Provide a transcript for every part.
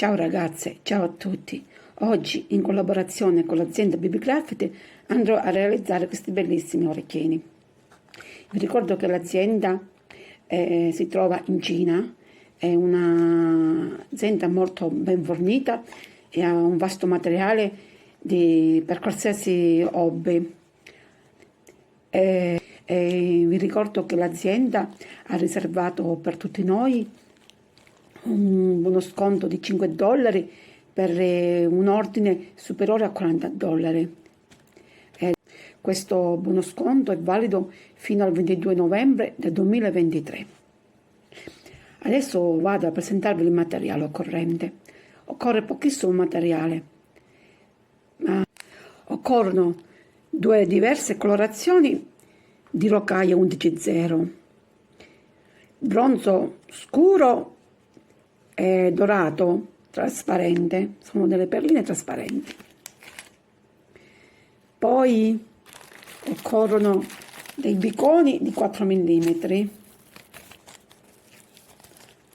Ciao ragazze, ciao a tutti. Oggi in collaborazione con l'azienda BBCraft andrò a realizzare questi bellissimi orecchini. Vi ricordo che l'azienda si trova in Cina, è un'azienda molto ben fornita e ha un vasto materiale per qualsiasi hobby. Vi ricordo che l'azienda ha riservato per tutti noi uno sconto di $5 per un ordine superiore a $40. Questo buono sconto è valido fino al 22 novembre del 2023. Adesso vado a presentarvi il materiale occorrente. Occorre pochissimo materiale, ma occorrono due diverse colorazioni di rocaia 11.0, bronzo scuro e dorato trasparente, sono delle perline trasparenti. Poi occorrono dei biconi di 4 mm,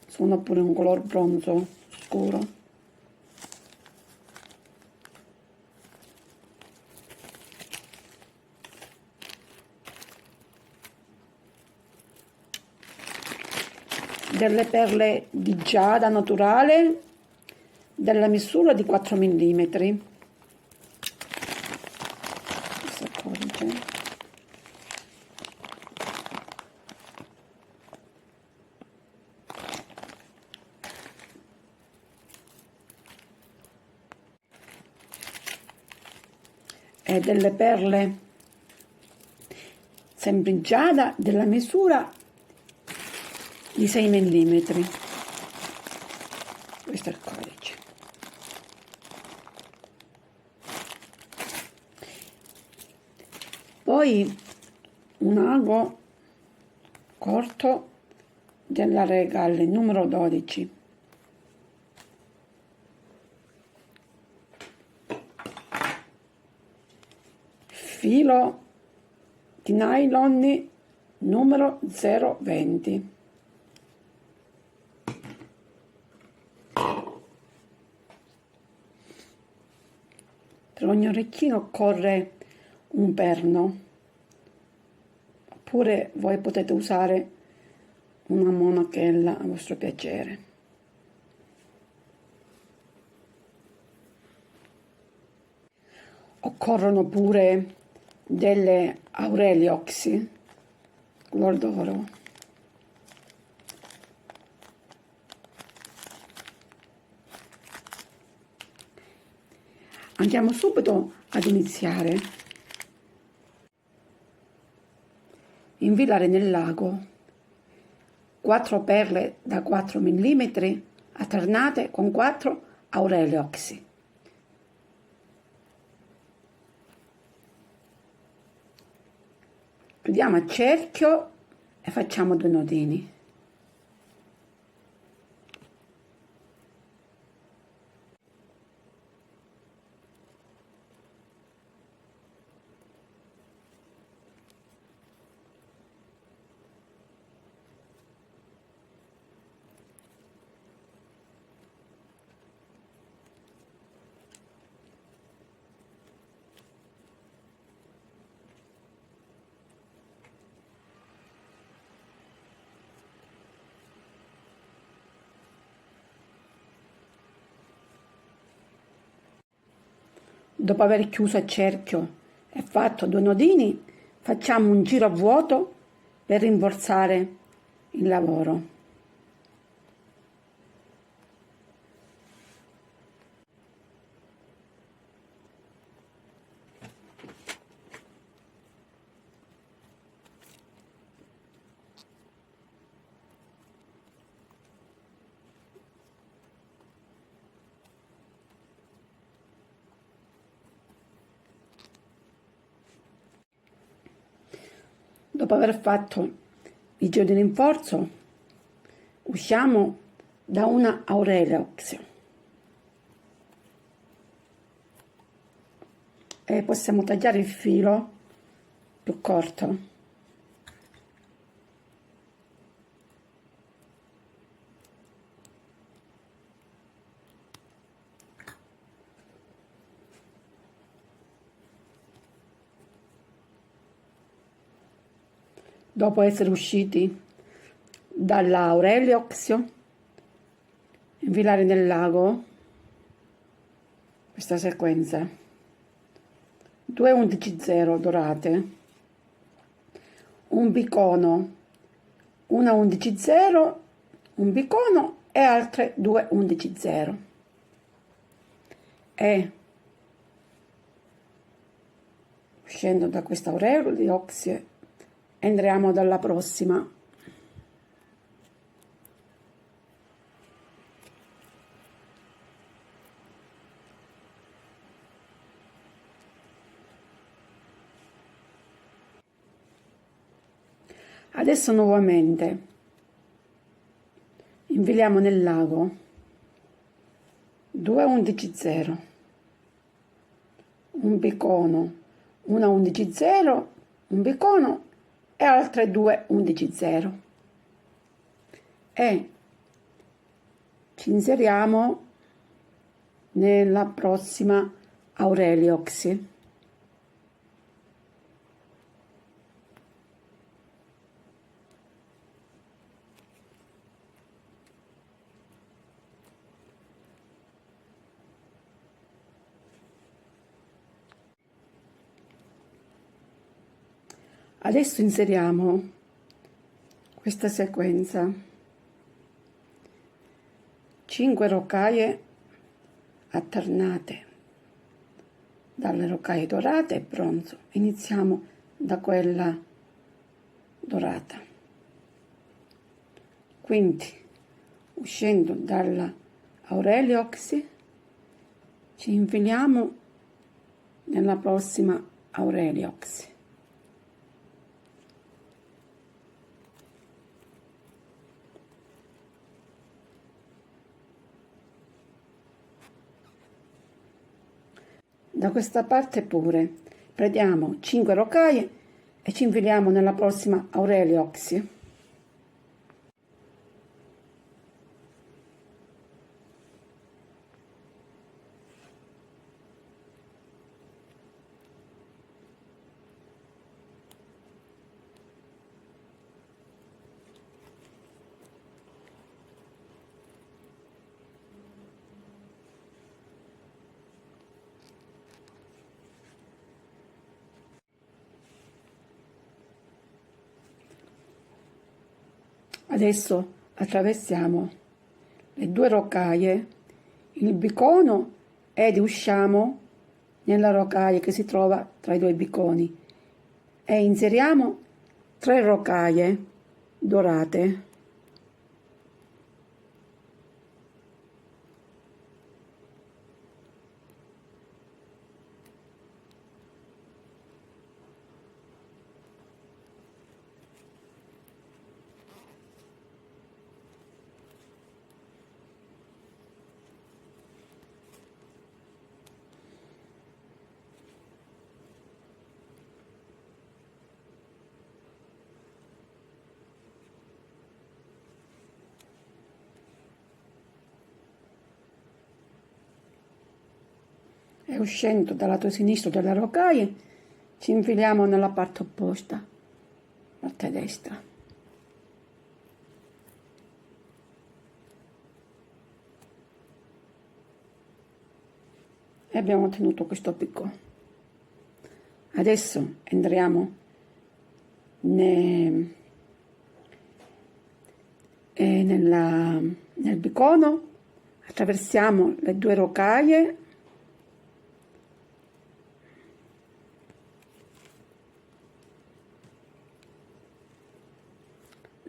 sono pure un color bronzo scuro. Delle perle di giada naturale della misura di 4 mm. Questo codice. E delle perle sempre in giada della misura di 6 mm. Questo è il codice. Poi un ago corto della Regal numero 12. Filo di nylon numero 020. Per ogni orecchino occorre un perno, oppure voi potete usare una monachella a vostro piacere. Occorrono pure delle aurelie oxy color d'oro. Andiamo subito ad iniziare. Infilare nel lago 4 perle da 4 mm alternate con 4 aurelie oxy. Chiudiamo a cerchio e facciamo 2 nodini. Dopo aver chiuso a cerchio e fatto 2 nodini, facciamo un giro a vuoto per rinforzare il lavoro. Dopo aver fatto il giro di rinforzo, usciamo da una aurelia oxy e possiamo tagliare il filo più corto. dopo essere usciti dall'Aurelioxio, infilare nel lago questa sequenza: 2 11-0 dorate, un bicono, una 11-0, un bicono e altre 2 11-0, e uscendo da questa Aurelioxio entriamo dalla prossima. Adesso nuovamente infiliamo nel lago 2 11-0, un bicono, una 11-0, un bicono e altre 2 11-0, e ci inseriamo nella prossima Aurelioxi. Adesso inseriamo questa sequenza: 5 rocaie alternate dalle rocaie dorate e bronzo. Iniziamo da quella dorata, quindi uscendo dalla Aurelioxi ci infiliamo nella prossima Aurelioxi. Da questa parte pure prendiamo 5 rocaie e ci infiliamo nella prossima Aurelioxi. Adesso attraversiamo le 2 rocaie, il bicono, ed usciamo nella rocaia che si trova tra i 2 biconi e inseriamo 3 rocaie dorate. E uscendo dal lato sinistro della rocaia ci infiliamo nella parte opposta, parte destra. E abbiamo ottenuto questo picco. Adesso entriamo nel bicono, attraversiamo le 2 rocaie,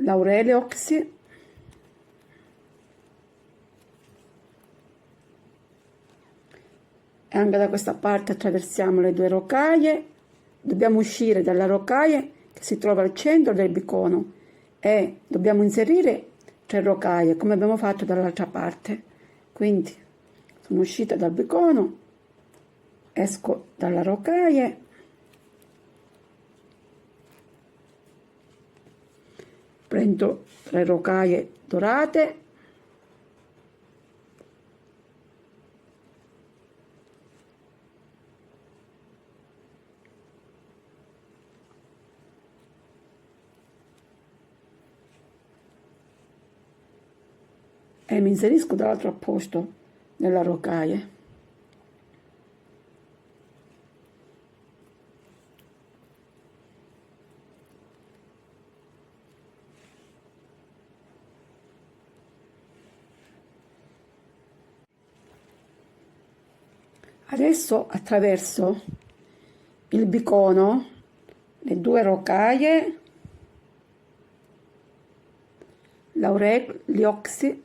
l'Aurelioxi, e anche da questa parte attraversiamo le 2 rocaie. Dobbiamo uscire dalla rocaia che si trova al centro del bicono e dobbiamo inserire 3 rocaie come abbiamo fatto dall'altra parte. Quindi sono uscita dal bicono, esco dalla rocaia, prendo 3 rocaie dorate, e mi inserisco dall'altro posto nella rocaia. Adesso attraverso il bicono le due rocaie, gli oxi,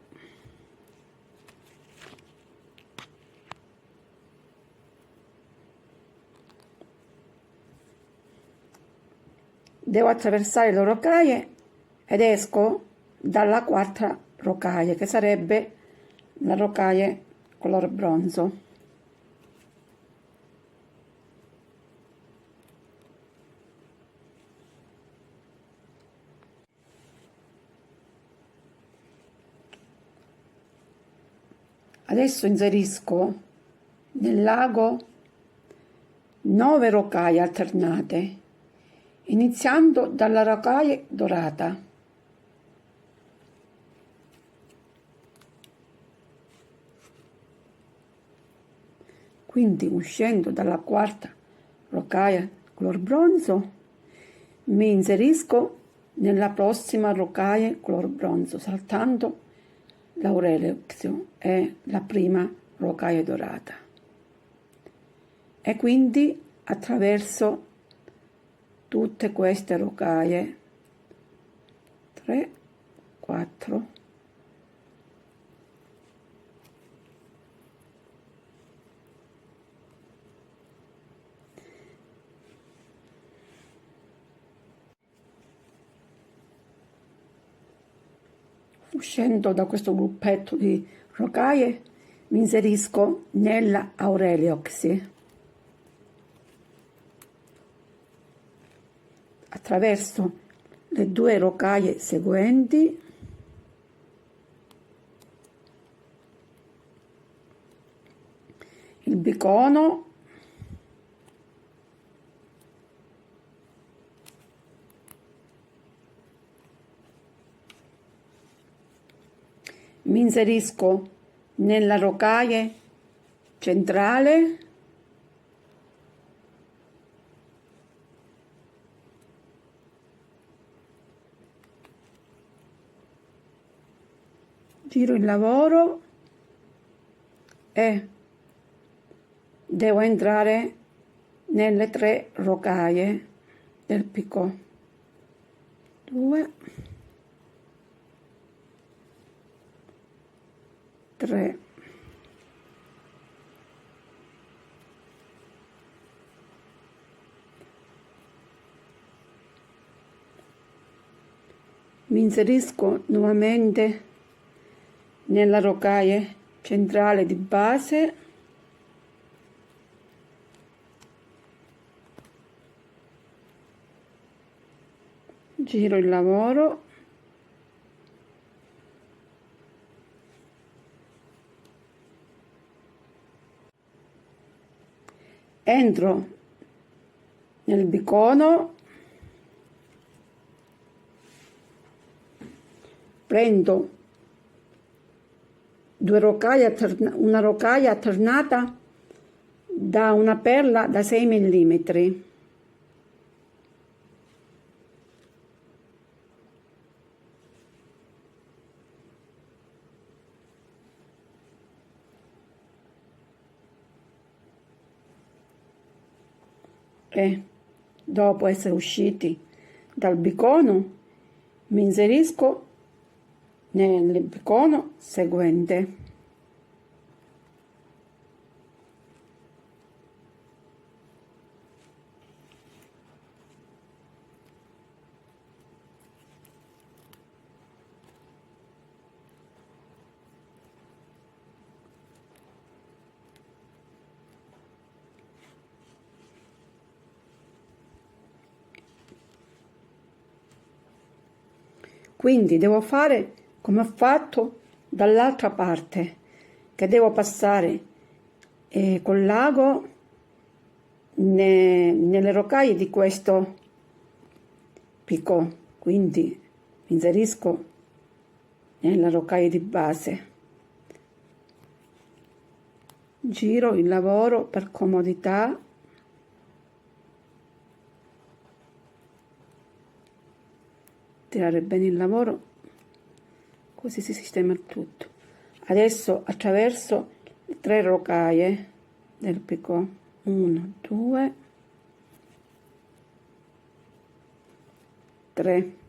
devo attraversare le rocaie ed esco dalla quarta rocaia, che sarebbe la rocaia color bronzo. Adesso inserisco nel lago 9 rocaie alternate, iniziando dalla rocaia dorata. Quindi uscendo dalla quarta rocaia color bronzo, mi inserisco nella prossima rocaia color bronzo, saltando l'Aurelio è la prima rocaia dorata, e quindi attraverso tutte queste rocaie 3, 4, uscendo da questo gruppetto di rocaie mi inserisco nella Aurelioxy attraverso le due rocaie seguenti, il bicono, mi inserisco nella rocaia centrale, giro il lavoro e devo entrare nelle 3 rocaie del picot. 2, 3, mi inserisco nuovamente nella rocaia centrale di base, giro il lavoro entro nel bicono, prendo una rocaia alternata da una perla da 6 mm. E dopo essere usciti dal bicono mi inserisco nel bicono seguente. Quindi devo fare come ho fatto dall'altra parte, che devo passare col lago nelle rocaie di questo picot. Quindi mi inserisco nella rocaia di base. giro il lavoro per comodità, tirare bene il lavoro, così si sistema il tutto. Adesso attraverso le 3 rocaie del picot, 1, 2, 3.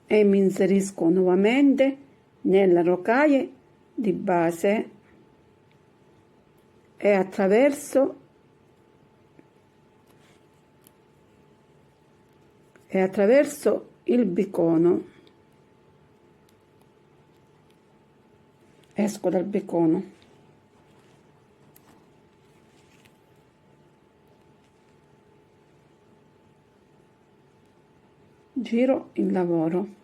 E mi inserisco nuovamente nella rocaia di base e attraverso il bicono, esco dal bicono, giro il lavoro.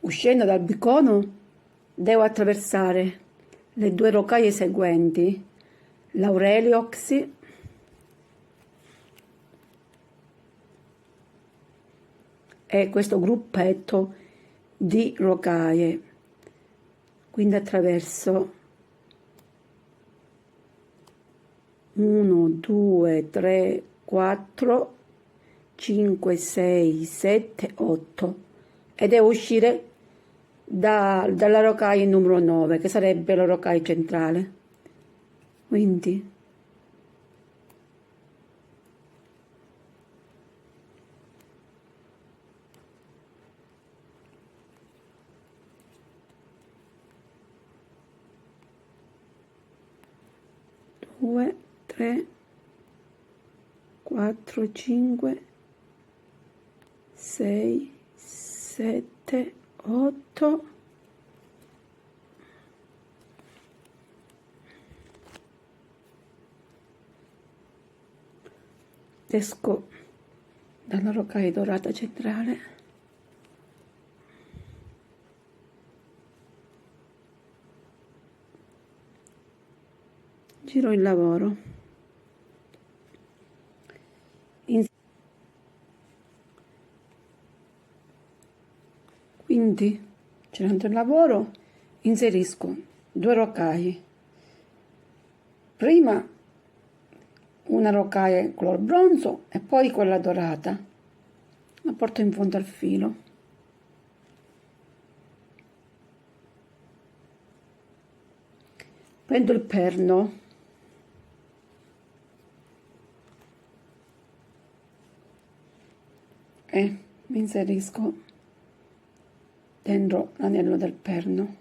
Uscendo dal bicono devo attraversare le 2 rocaie seguenti, l'Aureliox e questo gruppetto di rocaie, quindi attraverso 1, 2, 3, 4, 5, 6, 7, 8 e devo uscire dalla rocaia numero 9, che sarebbe la rocaia centrale. Quindi due, 3, 4, 5, 6, 7, 8, esco dalla rocaia dorata centrale, giro il lavoro, quindi girando il lavoro inserisco 2 rocaie, prima una rocaia color bronzo e poi quella dorata, la porto in fondo al filo, prendo il perno e mi inserisco dentro l'anello del perno,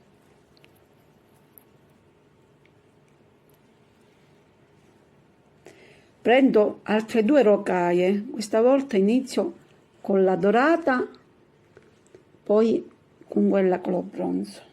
prendo altre 2 rocaie, questa volta inizio con la dorata, poi con quella color bronzo,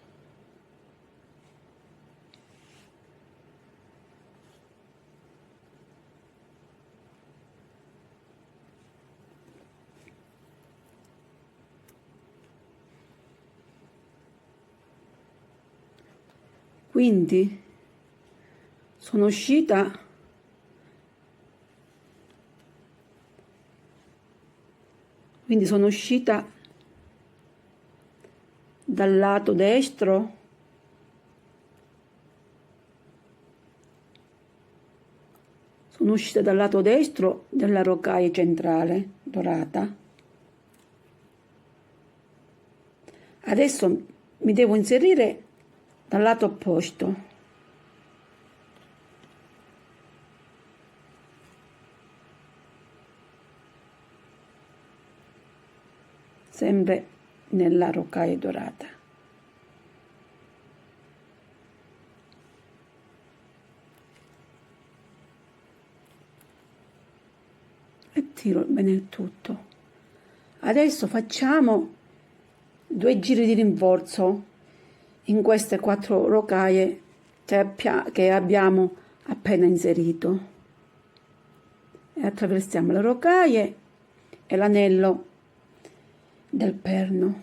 quindi sono uscita dal lato destro della rocaia centrale dorata. Adesso mi devo inserire dal lato opposto, sempre nella rocaia dorata. E tiro bene il tutto. Adesso facciamo 2 giri di rinforzo in queste 4 rocaie che abbiamo appena inserito e attraversiamo le rocaie e l'anello del perno.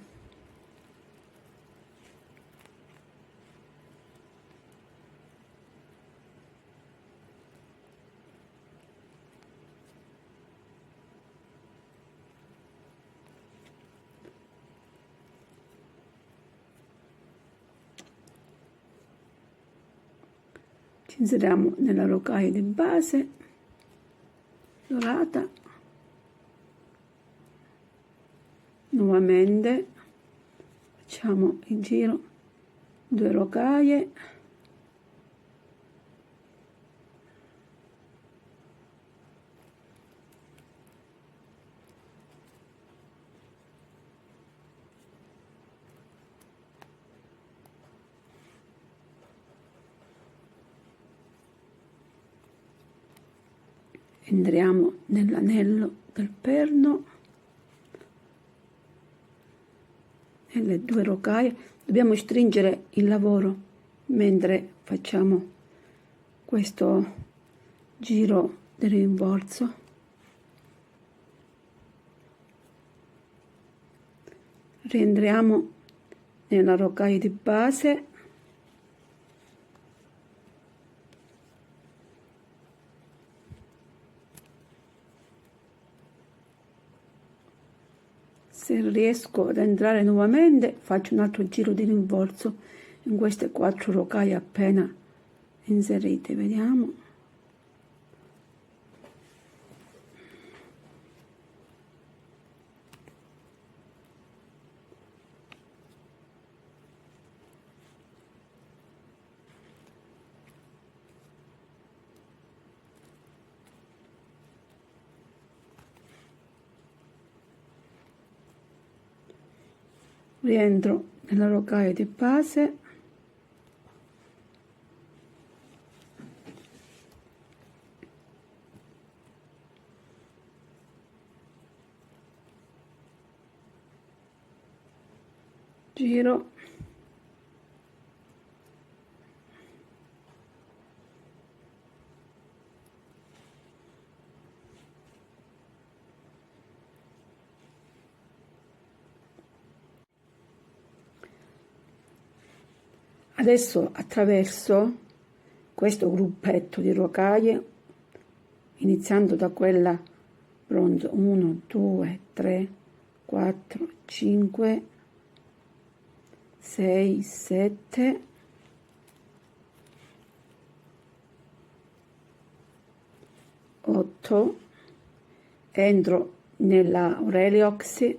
Ci inseriamo nella rocaia di base dorata, nuovamente facciamo il giro, 2 rocaie, entriamo nell'anello del perno e le 2 rocaie. Dobbiamo stringere il lavoro mentre facciamo questo giro del rinforzo. Rientriamo nella rocaia di base se riesco ad entrare nuovamente faccio un altro giro di rinforzo in queste 4 rocaie appena inserite, vediamo. Rientro nella rocaia di base, giro, adesso attraverso questo gruppetto di rocaie, iniziando da quella bronzo 1, 2, 3, 4, 5, 6, 7, 8, entro nella Aureliox,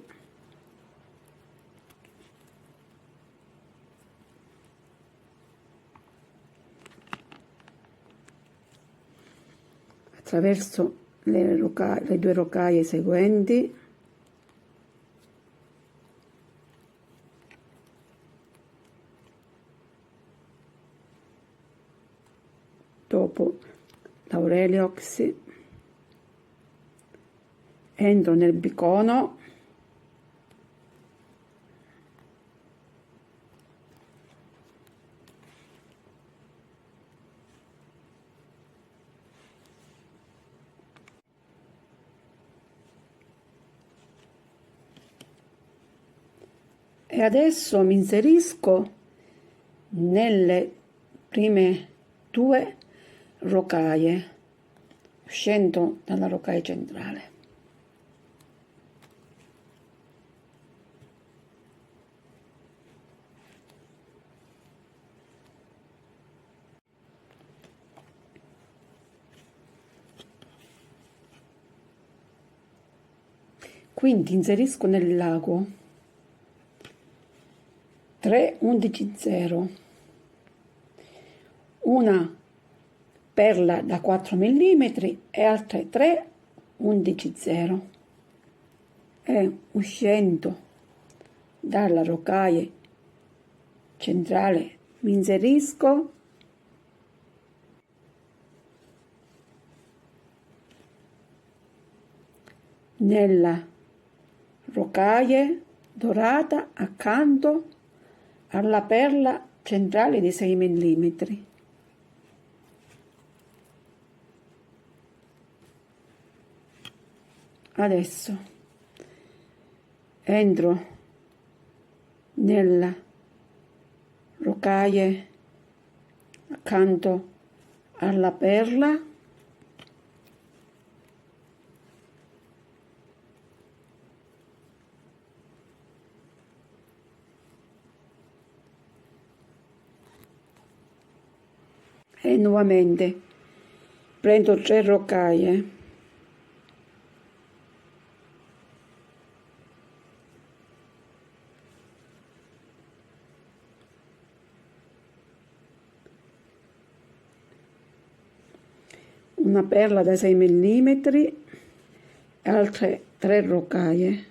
attraverso le 2 rocaie seguenti, dopo l'Aureliox entro nel bicono, e adesso mi inserisco nelle prime 2 rocaie, uscendo dalla rocaia centrale. Quindi inserisco nel lago 3 11 0, una perla da 4 mm e altre 3 11 0, e uscendo dalla rocaia centrale mi inserisco nella rocaia dorata accanto alla perla centrale di 6 mm. Adesso entro nella rocaia accanto alla perla e nuovamente prendo 3 rocaie, una perla da 6 mm e altre 3 rocaie.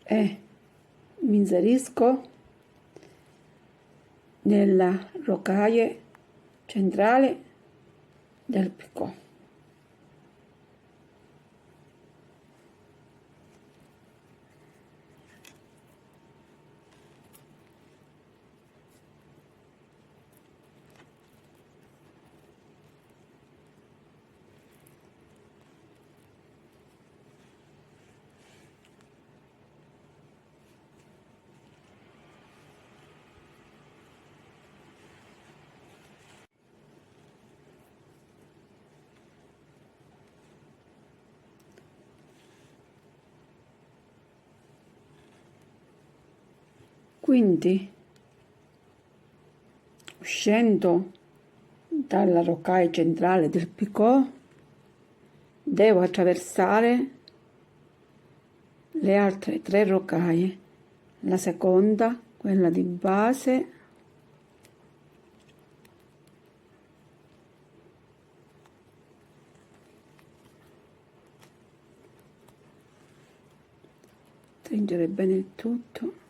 E mi inserisco nella rocaia centrale del picot. Quindi, uscendo dalla rocaia centrale del picot, devo attraversare le altre 3 rocaie, la seconda, quella di base, stringere bene il tutto,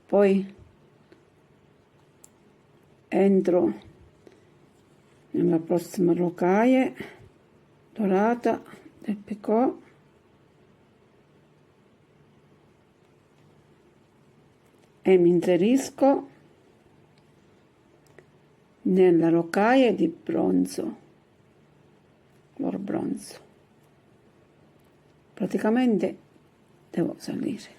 poi entro nella prossima rocaia dorata del picot e mi inserisco nella rocaia di bronzo, color bronzo. Praticamente devo salire.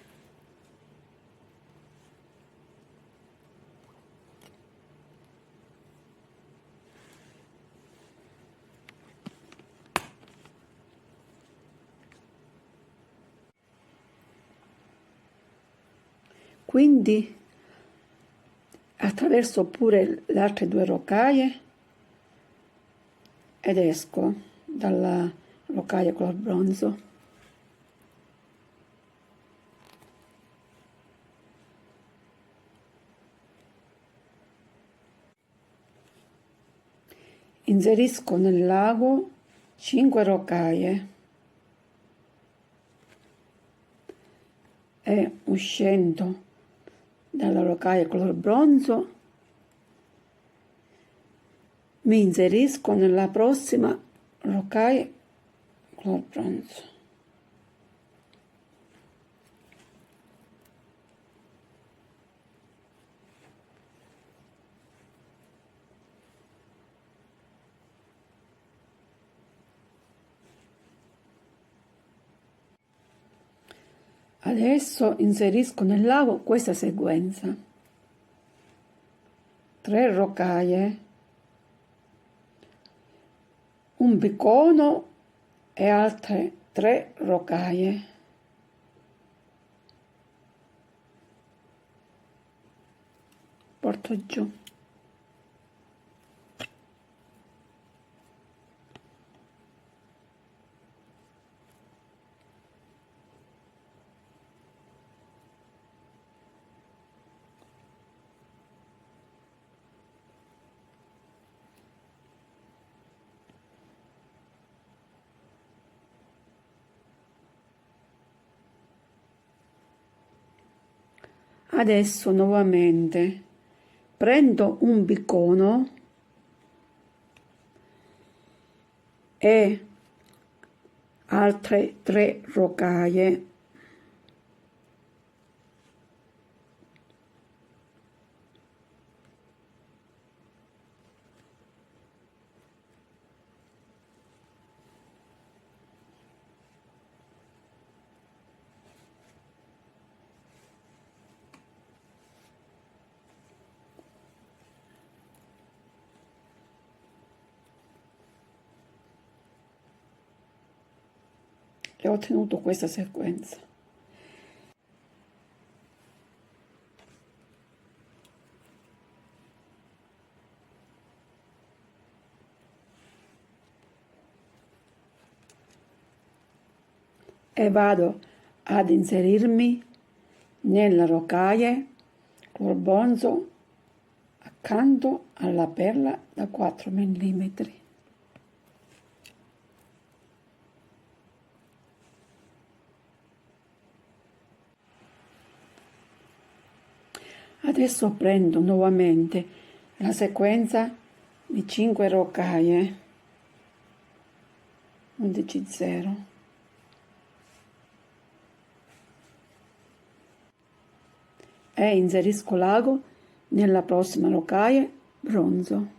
Quindi attraverso pure le altre 2 rocaie ed esco dalla rocaia color bronzo. Inserisco nel lago 5 rocaie e uscendo dalla rocaia color bronzo mi inserisco nella prossima rocaia color bronzo. Adesso inserisco nel lago questa sequenza: 3 rocaie, un bicono e altre 3 rocaie. Porto giù. Adesso nuovamente prendo un bicono e altre 3 rocaie. E ho ottenuto questa sequenza. E vado ad inserirmi nella rocaia col bonzo accanto alla perla da 4 mm. Adesso prendo nuovamente la sequenza di 5 rocaie, 11 0, e inserisco l'ago nella prossima rocaia bronzo.